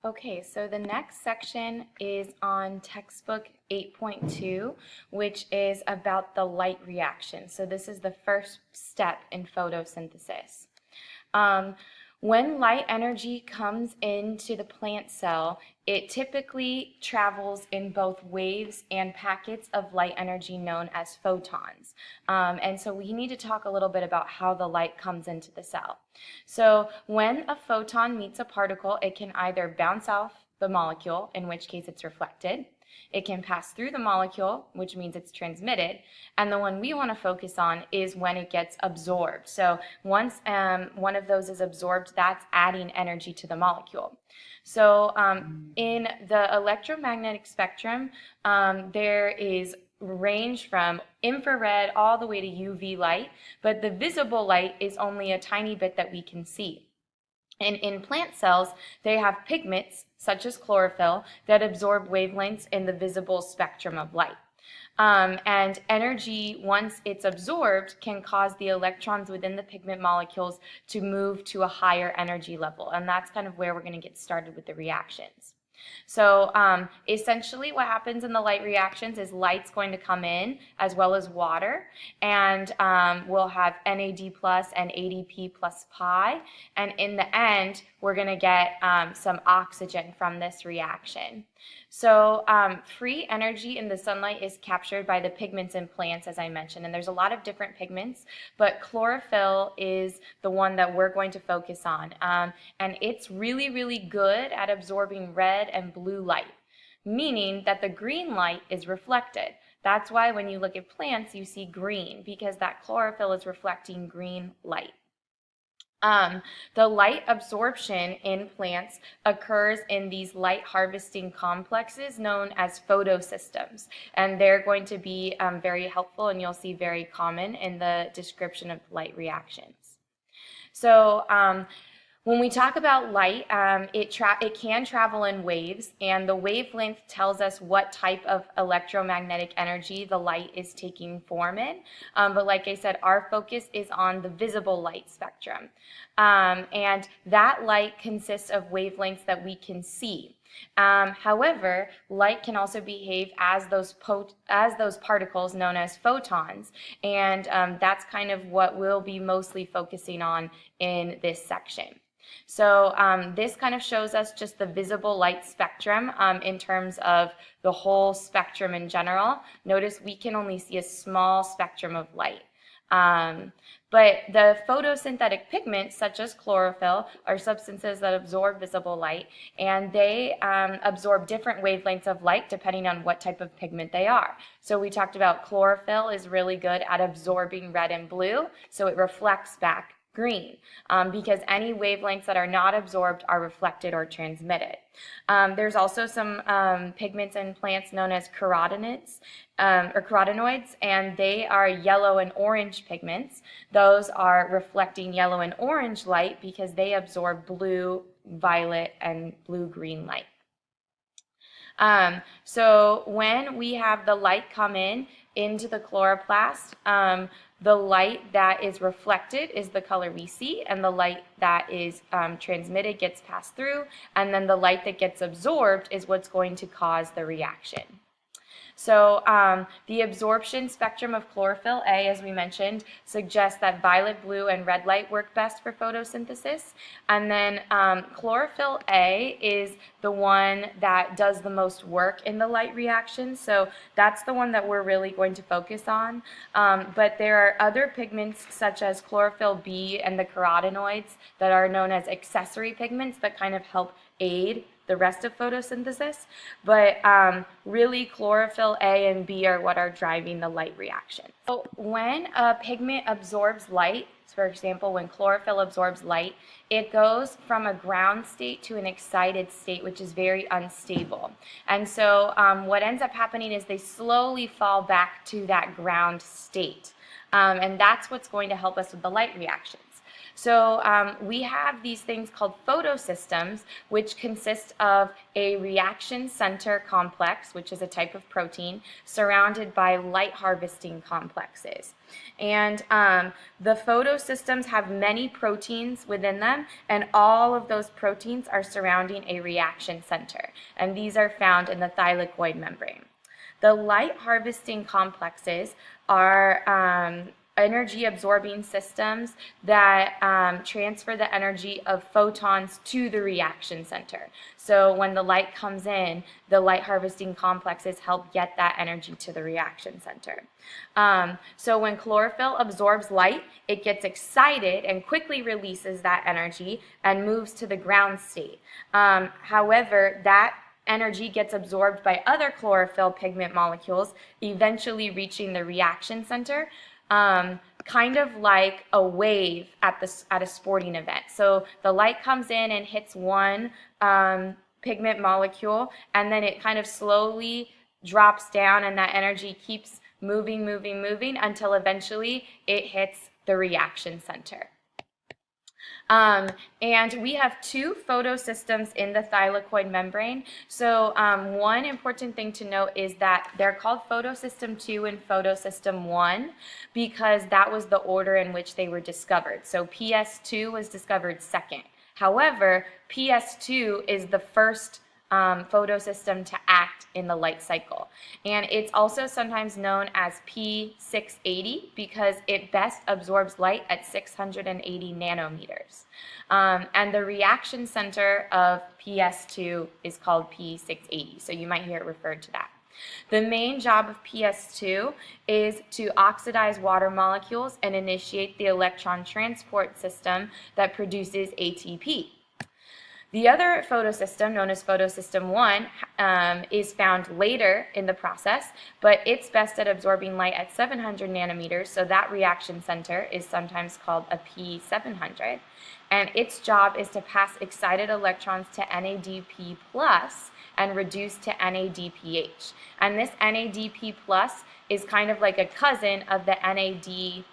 Okay, so the next section is on textbook 8.2, which is about the light reaction. So this is the first step in photosynthesis. Um, when light energy comes into the plant cell, it typically travels in both waves and packets of light energy known as photons. And so we need to talk a little bit about how the light comes into the cell. So when a photon meets a particle, it can either bounce off the molecule, in which case it's reflected. It can pass through the molecule, which means it's transmitted. And the one we want to focus on is when it gets absorbed. So once one of those is absorbed, that's adding energy to the molecule. So in the electromagnetic spectrum, there is range from infrared all the way to UV light, but the visible light is only a tiny bit that we can see. And in plant cells, they have pigments, such as chlorophyll, that absorb wavelengths in the visible spectrum of light. And energy, once it's absorbed, can cause the electrons within the pigment molecules to move to a higher energy level. And that's kind of where we're going to get started with the reactions. So essentially what happens in the light reactions is light's going to come in as well as water, and we'll have NAD plus and ADP plus pi, and in the end we're going to get some oxygen from this reaction. So free energy in the sunlight is captured by the pigments in plants, as I mentioned, and there's a lot of different pigments, but chlorophyll is the one that we're going to focus on, and it's really, really good at absorbing red and blue light, meaning that the green light is reflected. That's why when you look at plants, you see green, because that chlorophyll is reflecting green light. The light absorption in plants occurs in these light harvesting complexes known as photosystems, and they're going to be very helpful, and you'll see very common in the description of light reactions. So when we talk about light, it can travel in waves, and the wavelength tells us what type of electromagnetic energy the light is taking form in. But like I said, our focus is on the visible light spectrum. And that light consists of wavelengths that we can see. However, light can also behave as those particles known as photons, and that's kind of what we'll be mostly focusing on in this section. So this kind of shows us just the visible light spectrum in terms of the whole spectrum in general. Notice we can only see a small spectrum of light. But the photosynthetic pigments, such as chlorophyll, are substances that absorb visible light, and they absorb different wavelengths of light depending on what type of pigment they are. So we talked about chlorophyll is really good at absorbing red and blue, so it reflects back green, because any wavelengths that are not absorbed are reflected or transmitted. There's also some pigments in plants known as carotenoids, and they are yellow and orange pigments. Those are reflecting yellow and orange light because they absorb blue, violet, and blue-green light. So when we have the light come into the chloroplast, the light that is reflected is the color we see, and the light that is transmitted gets passed through, and then the light that gets absorbed is what's going to cause the reaction. So the absorption spectrum of chlorophyll A, as we mentioned, suggests that violet, blue, and red light work best for photosynthesis. And then chlorophyll A is the one that does the most work in the light reaction. So that's the one that we're really going to focus on. But there are other pigments such as chlorophyll B and the carotenoids that are known as accessory pigments that kind of help aid the rest of photosynthesis, but really chlorophyll A and B are what are driving the light reaction. So when a pigment absorbs light, for example, when chlorophyll absorbs light, it goes from a ground state to an excited state, which is very unstable. And so what ends up happening is they slowly fall back to that ground state. And that's what's going to help us with the light reactions. So we have these things called photosystems, which consist of a reaction center complex, which is a type of protein, surrounded by light harvesting complexes. And the photosystems have many proteins within them, and all of those proteins are surrounding a reaction center. And these are found in the thylakoid membrane. The light harvesting complexes are energy absorbing systems that transfer the energy of photons to the reaction center. So when the light comes in, the light harvesting complexes help get that energy to the reaction center. So when chlorophyll absorbs light, it gets excited and quickly releases that energy and moves to the ground state. However, that energy gets absorbed by other chlorophyll pigment molecules, eventually reaching the reaction center, kind of like a wave at a sporting event. So the light comes in and hits one pigment molecule, and then it kind of slowly drops down, and that energy keeps moving until eventually it hits the reaction center. And we have two photosystems in the thylakoid membrane. So one important thing to note is that they're called photosystem 2 and photosystem 1 because that was the order in which they were discovered. So PS2 was discovered second. However, PS2 is the first photosystem to act in the light cycle. And it's also sometimes known as P680 because it best absorbs light at 680 nanometers. And the reaction center of PS2 is called P680, so you might hear it referred to that. The main job of PS2 is to oxidize water molecules and initiate the electron transport system that produces ATP. The other photosystem, known as photosystem 1, is found later in the process, but it's best at absorbing light at 700 nanometers, so that reaction center is sometimes called a P700. And its job is to pass excited electrons to NADP+ and reduce to NADPH. And this NADP+ is kind of like a cousin of the NAD+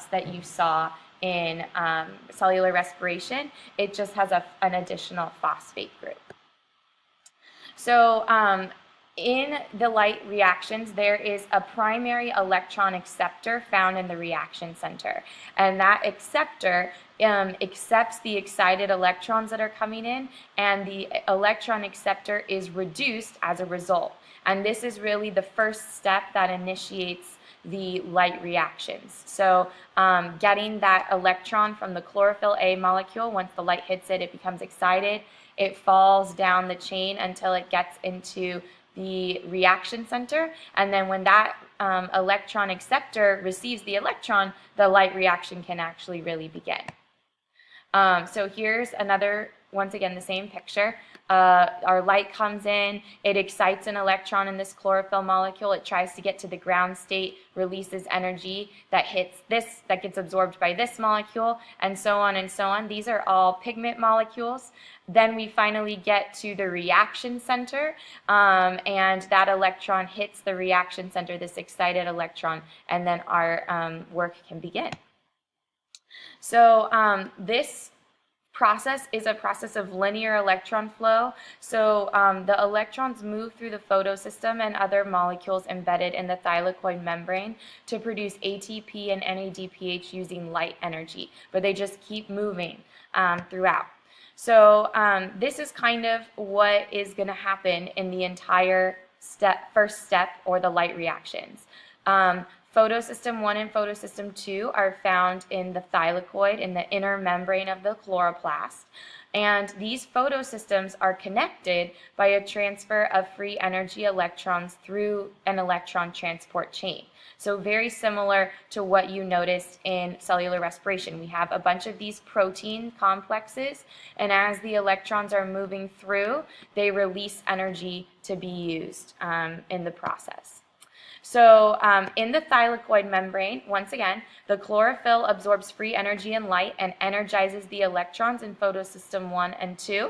that you saw in cellular respiration. It just has an additional phosphate group. So in the light reactions, there is a primary electron acceptor found in the reaction center. And that acceptor accepts the excited electrons that are coming in, and the electron acceptor is reduced as a result. And this is really the first step that initiates the light reactions. So getting that electron from the chlorophyll A molecule, once the light hits it, it becomes excited. It falls down the chain until it gets into the reaction center. And then when that electron acceptor receives the electron, the light reaction can actually really begin. So here's another, once again, the same picture. Our light comes in, it excites an electron in this chlorophyll molecule, it tries to get to the ground state, releases energy that hits this, that gets absorbed by this molecule, and so on and so on. These are all pigment molecules. Then we finally get to the reaction center, and that electron hits the reaction center, this excited electron, and then our work can begin. So this process is a process of linear electron flow. So the electrons move through the photosystem and other molecules embedded in the thylakoid membrane to produce ATP and NADPH using light energy, but they just keep moving throughout. So this is kind of what is going to happen in the entire first step, or the light reactions. Photosystem 1 and photosystem 2 are found in the thylakoid, in the inner membrane of the chloroplast. And these photosystems are connected by a transfer of free energy electrons through an electron transport chain. So very similar to what you noticed in cellular respiration. We have a bunch of these protein complexes, and as the electrons are moving through, they release energy to be used in the process. So in the thylakoid membrane, once again, the chlorophyll absorbs free energy and light and energizes the electrons in photosystem 1 and 2.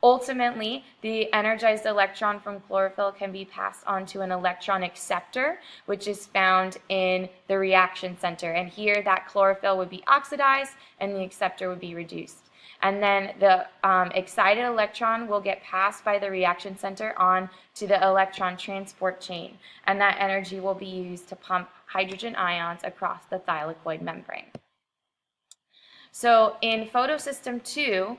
Ultimately, the energized electron from chlorophyll can be passed on to an electron acceptor, which is found in the reaction center. And here that chlorophyll would be oxidized and the acceptor would be reduced. And then the excited electron will get passed by the reaction center on to the electron transport chain. And that energy will be used to pump hydrogen ions across the thylakoid membrane. So in photosystem 2,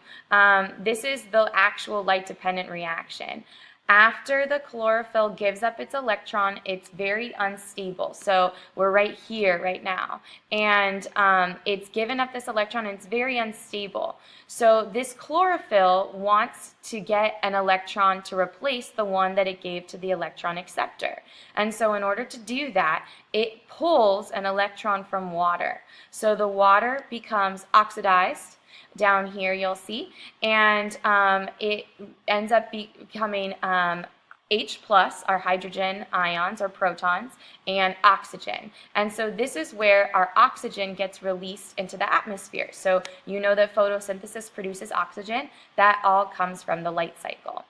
this is the actual light-dependent reaction. After the chlorophyll gives up its electron, it's very unstable. So we're right here right now. And it's given up this electron and it's very unstable. So this chlorophyll wants to get an electron to replace the one that it gave to the electron acceptor. And so in order to do that, it pulls an electron from water. So the water becomes oxidized. Down here you'll see, and it ends up becoming H plus, our hydrogen ions or protons, and oxygen. And so this is where our oxygen gets released into the atmosphere. So you know that photosynthesis produces oxygen. That all comes from the light cycle.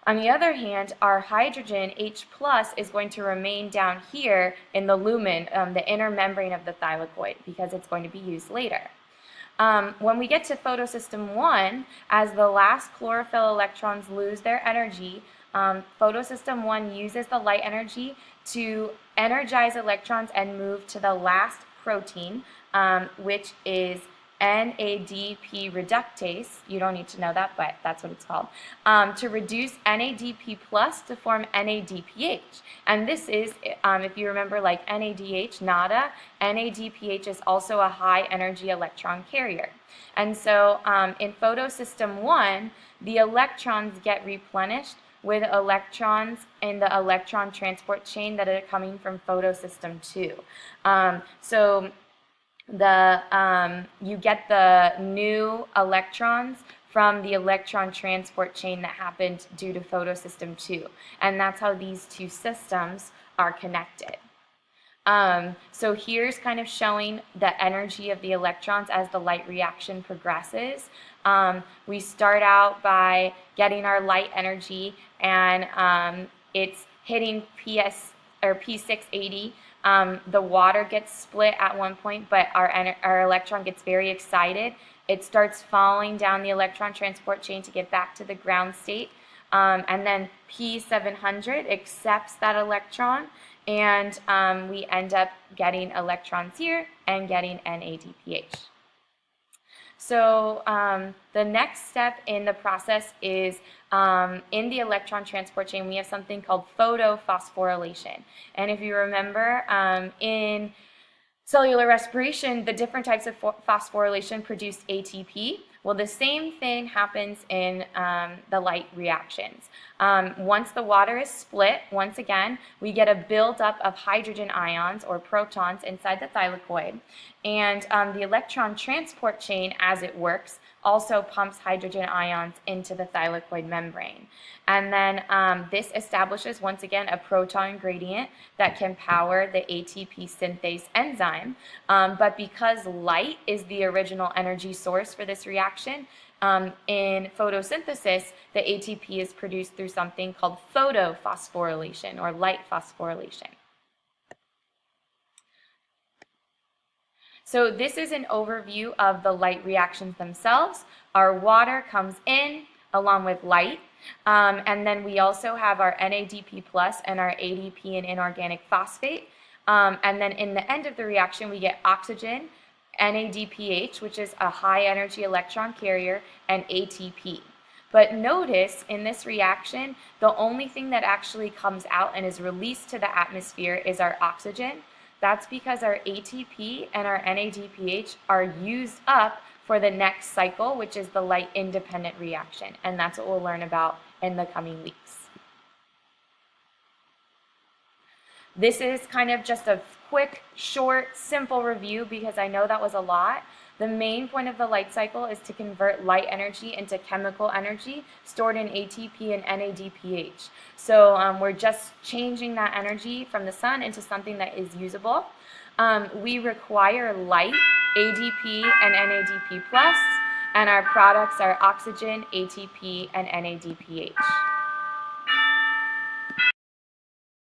On the other hand, our hydrogen, H plus, is going to remain down here in the lumen, the inner membrane of the thylakoid, because it's going to be used later. When we get to photosystem 1, as the last chlorophyll electrons lose their energy, photosystem 1 uses the light energy to energize electrons and move to the last protein, which is NADP reductase. You don't need to know that, but that's what it's called, to reduce NADP plus to form NADPH. And this is, if you remember, like NADH, NADA, NADPH is also a high energy electron carrier. And so in photosystem 1, the electrons get replenished with electrons in the electron transport chain that are coming from photosystem 2. You get the new electrons from the electron transport chain that happened due to photosystem 2. And that's how these two systems are connected. So here's kind of showing the energy of the electrons as the light reaction progresses. We start out by getting our light energy, and it's hitting P680. The water gets split at one point, but our electron gets very excited. It starts falling down the electron transport chain to get back to the ground state. And then P700 accepts that electron, and we end up getting electrons here and getting NADPH. So the next step in the process is in the electron transport chain, we have something called photophosphorylation. And if you remember, in cellular respiration, the different types of phosphorylation produce ATP. Well, the same thing happens in the light reactions. Once the water is split, once again, we get a buildup of hydrogen ions or protons inside the thylakoid. And the electron transport chain, as it works, also pumps hydrogen ions into the thylakoid membrane. And then this establishes, once again, a proton gradient that can power the ATP synthase enzyme. But because light is the original energy source for this reaction, in photosynthesis, the ATP is produced through something called photophosphorylation or light phosphorylation. So this is an overview of the light reactions themselves. Our water comes in along with light, and then we also have our NADP plus and our ADP and inorganic phosphate. And then in the end of the reaction, we get oxygen, NADPH, which is a high energy electron carrier, and ATP. But notice in this reaction, the only thing that actually comes out and is released to the atmosphere is our oxygen. That's because our ATP and our NADPH are used up for the next cycle, which is the light independent reaction. And that's what we'll learn about in the coming weeks. This is kind of just a quick, short, simple review because I know that was a lot. The main point of the light cycle is to convert light energy into chemical energy stored in ATP and NADPH. So we're just changing that energy from the sun into something that is usable. We require light, ADP and NADP+, And our products are oxygen, ATP, and NADPH.